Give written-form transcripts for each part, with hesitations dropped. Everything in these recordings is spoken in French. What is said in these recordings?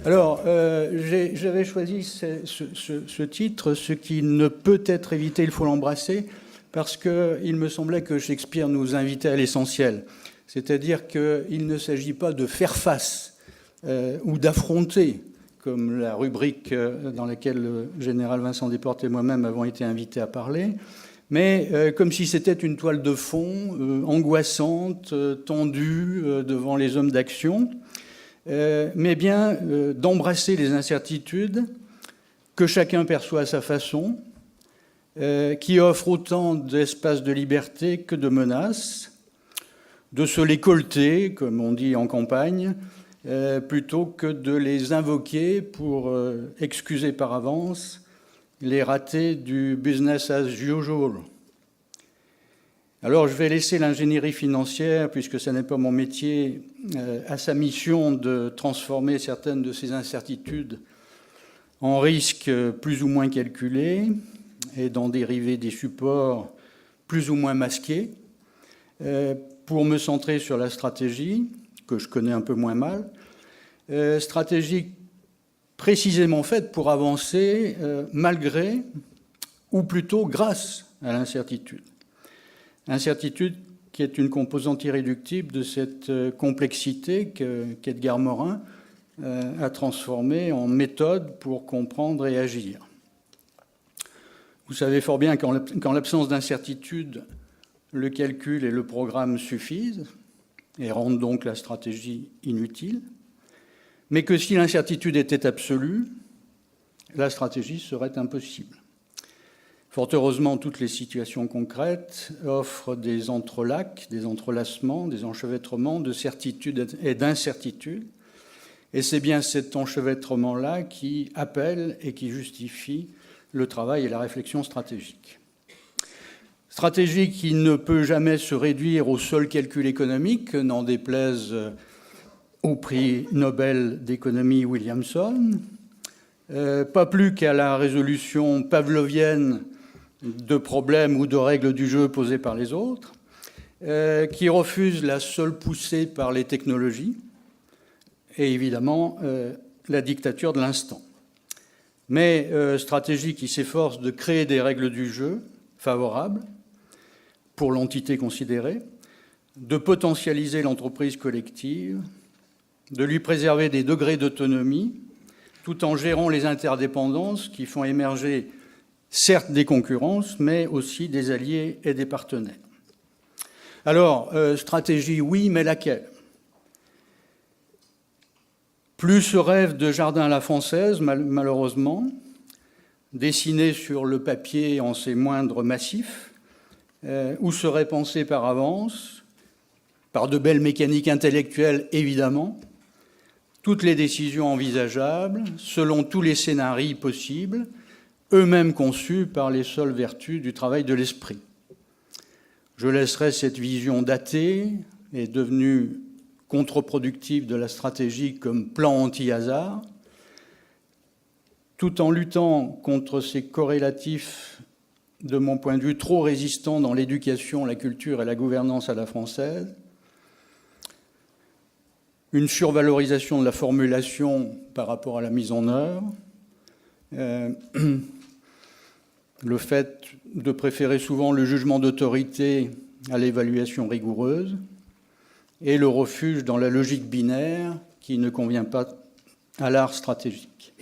Alors, j'avais choisi ce titre, ce qui ne peut être évité, il faut l'embrasser, parce qu'il me semblait que Shakespeare nous invitait à l'essentiel. C'est-à-dire qu'il ne s'agit pas de faire face ou d'affronter, comme la rubrique dans laquelle le général Vincent Desportes et moi-même avons été invités à parler, mais comme si c'était une toile de fond angoissante, tendue devant les hommes d'action, mais bien d'embrasser les incertitudes que chacun perçoit à sa façon, qui offrent autant d'espace de liberté que de menaces, de se les colter, comme on dit en campagne, plutôt que de les invoquer pour excuser par avance les ratés du business as usual. Alors je vais laisser l'ingénierie financière, puisque ce n'est pas mon métier, à sa mission de transformer certaines de ces incertitudes en risques plus ou moins calculés et d'en dériver des supports plus ou moins masqués, pour me centrer sur la stratégie, que je connais un peu moins mal, stratégie précisément faite pour avancer malgré, ou plutôt grâce à l'incertitude. Incertitude qui est une composante irréductible de cette complexité qu'Edgar Morin a transformée en méthode pour comprendre et agir. Vous savez fort bien qu'en l'absence d'incertitude, le calcul et le programme suffisent et rendent donc la stratégie inutile, mais que si l'incertitude était absolue, la stratégie serait impossible. Fort heureusement, toutes les situations concrètes offrent des entrelacs, des entrelacements, des enchevêtrements de certitude et d'incertitude, et c'est bien cet enchevêtrement-là qui appelle et qui justifie le travail et la réflexion stratégique. Stratégie qui ne peut jamais se réduire au seul calcul économique, n'en déplaise au prix Nobel d'économie Williamson, pas plus qu'à la résolution pavlovienne de problèmes ou de règles du jeu posées par les autres, qui refuse la seule poussée par les technologies et évidemment la dictature de l'instant. Mais stratégie qui s'efforce de créer des règles du jeu favorables pour l'entité considérée, de potentialiser l'entreprise collective, de lui préserver des degrés d'autonomie, tout en gérant les interdépendances qui font émerger certes des concurrences, mais aussi des alliés et des partenaires. Alors, stratégie, oui, mais laquelle ? Plus ce rêve de jardin à la française, malheureusement, dessiné sur le papier en ses moindres massifs, ou serait pensé par avance, par de belles mécaniques intellectuelles évidemment, toutes les décisions envisageables, selon tous les scénarios possibles, eux-mêmes conçus par les seules vertus du travail de l'esprit. Je laisserai cette vision datée et devenue contre-productive de la stratégie comme plan anti-hasard, tout en luttant contre ces corrélatifs, de mon point de vue, trop résistants dans l'éducation, la culture et la gouvernance à la française, une survalorisation de la formulation par rapport à la mise en œuvre, le fait de préférer souvent le jugement d'autorité à l'évaluation rigoureuse, et le refuge dans la logique binaire qui ne convient pas à l'art stratégique.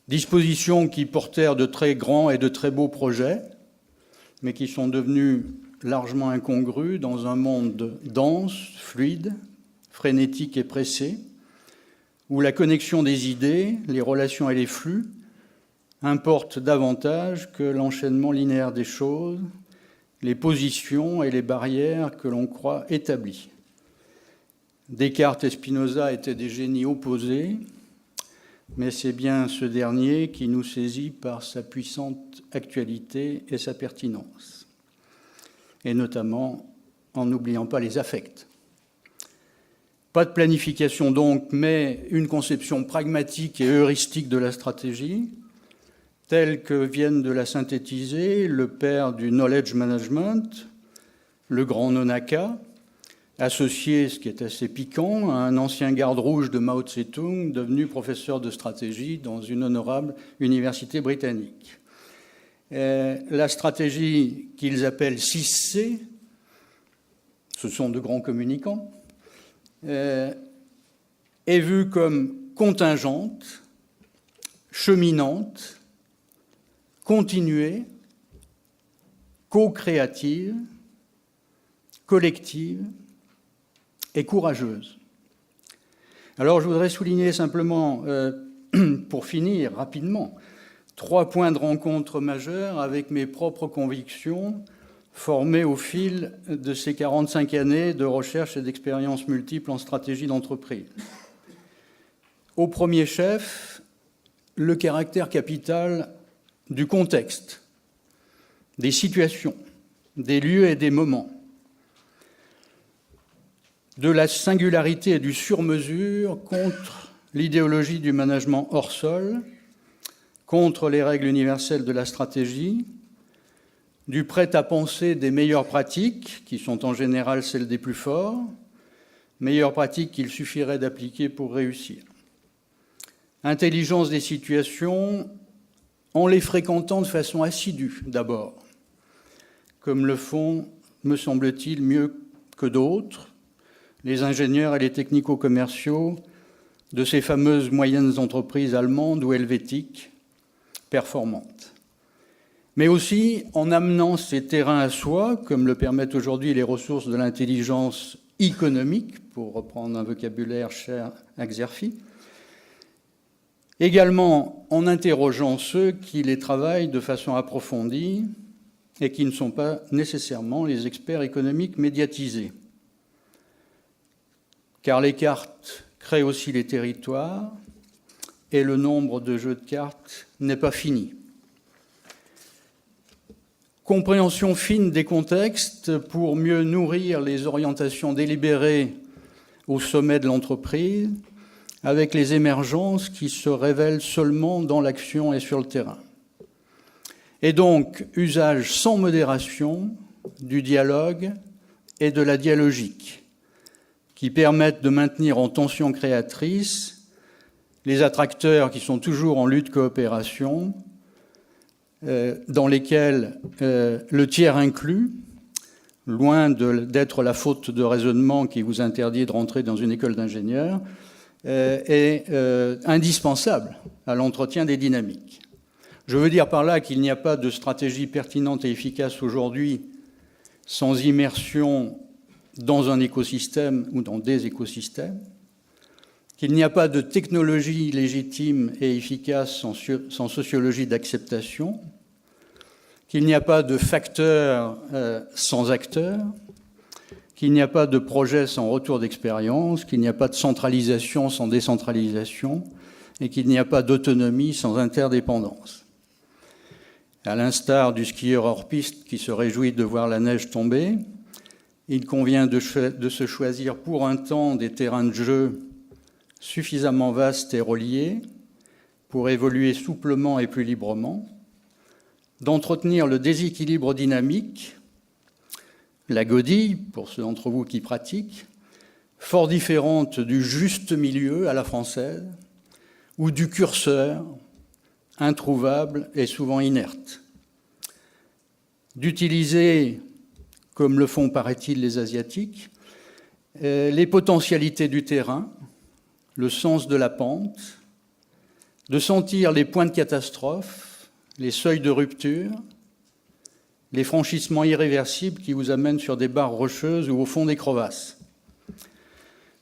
Dispositions qui portèrent de très grands et de très beaux projets, mais qui sont devenus largement incongrues dans un monde dense, fluide, frénétique et pressé, où la connexion des idées, les relations et les flux importent davantage que l'enchaînement linéaire des choses, les positions et les barrières que l'on croit établies. Descartes et Spinoza étaient des génies opposés, mais c'est bien ce dernier qui nous saisit par sa puissante actualité et sa pertinence, et notamment en n'oubliant pas les affects. Pas de planification donc, mais une conception pragmatique et heuristique de la stratégie, telle que viennent de la synthétiser le père du knowledge management, le grand Nonaka, associé, ce qui est assez piquant, à un ancien garde rouge de Mao Tse-tung, devenu professeur de stratégie dans une honorable université britannique. La stratégie qu'ils appellent 6C, ce sont de grands communicants, est vue comme contingente, cheminante, continuée, co-créative, collective et courageuse. Alors je voudrais souligner simplement, pour finir rapidement, 3 points de rencontre majeurs avec mes propres convictions formées au fil de ces 45 années de recherche et d'expériences multiples en stratégie d'entreprise. Au premier chef, le caractère capital du contexte, des situations, des lieux et des moments, de la singularité et du sur-mesure contre l'idéologie du management hors sol, contre les règles universelles de la stratégie, du prêt-à-penser des meilleures pratiques, qui sont en général celles des plus forts, meilleures pratiques qu'il suffirait d'appliquer pour réussir. Intelligence des situations en les fréquentant de façon assidue d'abord, comme le font, me semble-t-il, mieux que d'autres, les ingénieurs et les technico-commerciaux de ces fameuses moyennes entreprises allemandes ou helvétiques performantes. Mais aussi en amenant ces terrains à soi, comme le permettent aujourd'hui les ressources de l'intelligence économique, pour reprendre un vocabulaire cher à Xerfi, également en interrogeant ceux qui les travaillent de façon approfondie et qui ne sont pas nécessairement les experts économiques médiatisés. Car les cartes créent aussi les territoires et le nombre de jeux de cartes n'est pas fini. Compréhension fine des contextes pour mieux nourrir les orientations délibérées au sommet de l'entreprise avec les émergences qui se révèlent seulement dans l'action et sur le terrain. Et donc, usage sans modération du dialogue et de la dialogique qui permettent de maintenir en tension créatrice les attracteurs qui sont toujours en lutte coopération, dans lesquels le tiers inclus, loin d'être la faute de raisonnement qui vous interdit de rentrer dans une école d'ingénieurs, est indispensable à l'entretien des dynamiques. Je veux dire par là qu'il n'y a pas de stratégie pertinente et efficace aujourd'hui sans immersion dans un écosystème ou dans des écosystèmes, qu'il n'y a pas de technologie légitime et efficace sans sociologie d'acceptation, qu'il n'y a pas de facteurs sans acteurs, qu'il n'y a pas de projet sans retour d'expérience, qu'il n'y a pas de centralisation sans décentralisation, et qu'il n'y a pas d'autonomie sans interdépendance. À l'instar du skieur hors-piste qui se réjouit de voir la neige tomber, il convient de se choisir pour un temps des terrains de jeu suffisamment vastes et reliés pour évoluer souplement et plus librement, d'entretenir le déséquilibre dynamique, la godille, pour ceux d'entre vous qui pratiquent, fort différente du juste milieu à la française, ou du curseur, introuvable et souvent inerte. D'utiliser, comme le font, paraît-il, les Asiatiques, les potentialités du terrain, le sens de la pente, de sentir les points de catastrophe, les seuils de rupture, les franchissements irréversibles qui vous amènent sur des barres rocheuses ou au fond des crevasses.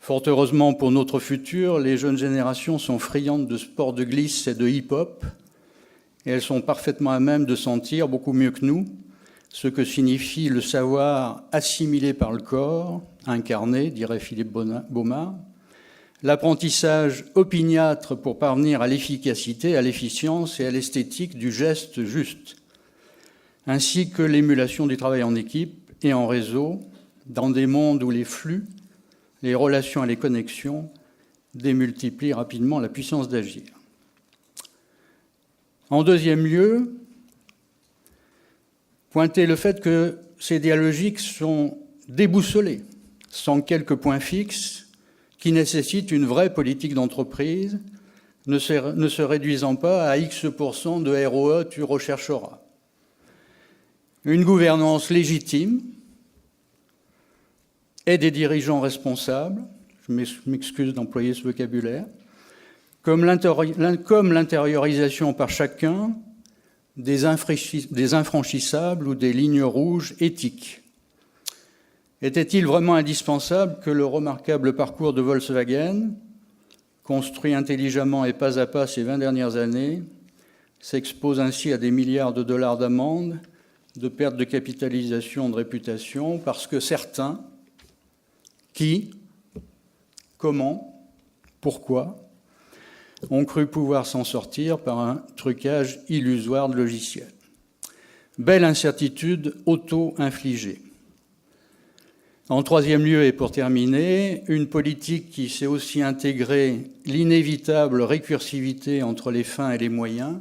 Fort heureusement pour notre futur, les jeunes générations sont friandes de sports de glisse et de hip-hop, et elles sont parfaitement à même de sentir, beaucoup mieux que nous, ce que signifie le savoir assimilé par le corps, incarné, dirait Philippe Baumard, l'apprentissage opiniâtre pour parvenir à l'efficacité, à l'efficience et à l'esthétique du geste juste, ainsi que l'émulation du travail en équipe et en réseau, dans des mondes où les flux, les relations et les connexions démultiplient rapidement la puissance d'agir. En deuxième lieu, pointer le fait que ces dialogiques sont déboussolés, sans quelques points fixes qui nécessitent une vraie politique d'entreprise, ne se réduisant pas à X% de ROE tu rechercheras. Une gouvernance légitime et des dirigeants responsables, je m'excuse d'employer ce vocabulaire, comme l'intériorisation par chacun des infranchissables ou des lignes rouges éthiques. Était-il vraiment indispensable que le remarquable parcours de Volkswagen, construit intelligemment et pas à pas ces 20 dernières années, s'expose ainsi à des milliards de dollars d'amende, de perte de capitalisation, de réputation, parce que certains, qui, comment, pourquoi, ont cru pouvoir s'en sortir par un trucage illusoire de logiciels. Belle incertitude auto-infligée. En troisième lieu, et pour terminer, une politique qui sait aussi intégrer l'inévitable récursivité entre les fins et les moyens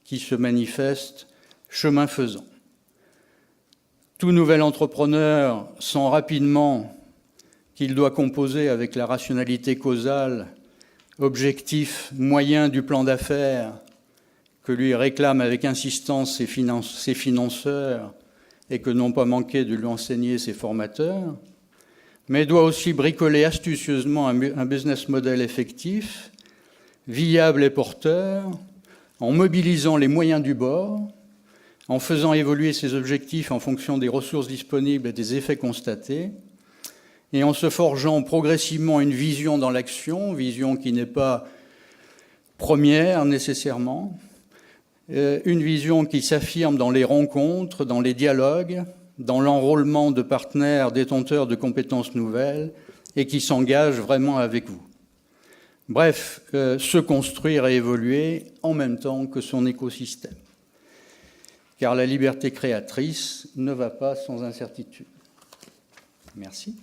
qui se manifeste chemin faisant. Tout nouvel entrepreneur sent rapidement qu'il doit composer avec la rationalité causale, objectif moyen du plan d'affaires que lui réclament avec insistance ses financeurs et que n'ont pas manqué de lui enseigner ses formateurs, mais doit aussi bricoler astucieusement un business model effectif, viable et porteur, en mobilisant les moyens du bord, en faisant évoluer ses objectifs en fonction des ressources disponibles et des effets constatés, et en se forgeant progressivement une vision dans l'action, vision qui n'est pas première nécessairement, une vision qui s'affirme dans les rencontres, dans les dialogues, dans l'enrôlement de partenaires détenteurs de compétences nouvelles et qui s'engage vraiment avec vous. Bref, se construire et évoluer en même temps que son écosystème. Car la liberté créatrice ne va pas sans incertitude. Merci.